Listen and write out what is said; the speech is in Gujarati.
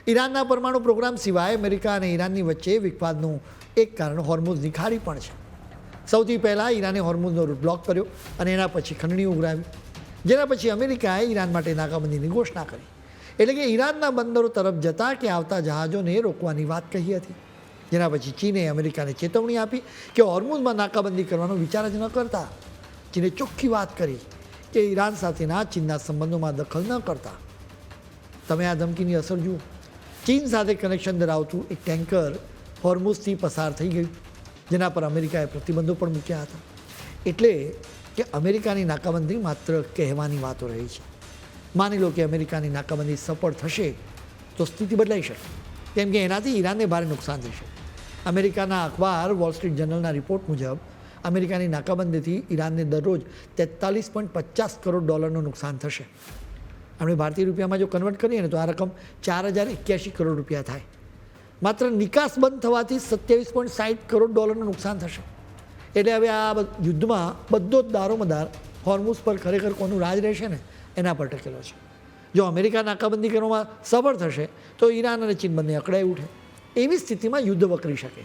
ઈરાનના પરમાણુ પ્રોગ્રામ સિવાય અમેરિકા અને ઈરાનની વચ્ચે વિવાદનું એક કારણ હોર્મુઝની ખાડી પણ છે. સૌથી પહેલાં ઈરાને હોર્મુઝનો રૂટ બ્લોક કર્યો અને એના પછી ખંડણી ઉઘરાવી, જેના પછી અમેરિકાએ ઈરાન માટે નાકાબંધીની ઘોષણા કરી. એટલે કે ઈરાનના બંદરો તરફ જતા કે આવતા જહાજોને રોકવાની વાત કહી હતી. જેના પછી ચીને અમેરિકાને ચેતવણી આપી કે હોર્મુઝમાં નાકાબંધી કરવાનો વિચાર જ ન કરતા. ચીને ચોખ્ખી વાત કરી કે ઈરાન સાથેના ચીનના સંબંધોમાં દખલ ન કરતા. તમે આ ધમકીની અસર જુઓ. ચીન સાથે કનેક્શન ધરાવતું એક ટેન્કર હોર્મુઝથી પસાર થઈ ગયું, જેના પર અમેરિકાએ પ્રતિબંધો પણ મૂક્યા હતા. એટલે કે અમેરિકાની નાકાબંધી માત્ર કહેવાની વાતો રહી છે. માની લો કે અમેરિકાની નાકાબંધી સફળ થશે તો સ્થિતિ બદલાઈ શકે, કેમ કે એનાથી ઈરાનને ભારે નુકસાન થશે. અમેરિકાના અખબાર વોલ સ્ટ્રીટ જર્નલના રિપોર્ટ મુજબ અમેરિકાની નાકાબંધીથી ઈરાનને દરરોજ $43.50 કરોડ નુકસાન થશે. આપણે ભારતીય રૂપિયામાં જો કન્વર્ટ કરીએ ને તો આ રકમ 4081 કરોડ રૂપિયા થાય. માત્ર નિકાસ બંધ થવાથી $27.60 કરોડ નુકસાન થશે. એટલે હવે આ યુદ્ધમાં બધો જ દારોમદાર હોર્મુઝ પર ખરેખર કોનું રાજ રહેશે ને એના પર ટકેલો છે. જો અમેરિકા નાકાબંધી કરવામાં સફળ થશે તો ઈરાન અને ચીન બંને અકળાઈ ઉઠે. એવી સ્થિતિમાં યુદ્ધ વકરી શકે.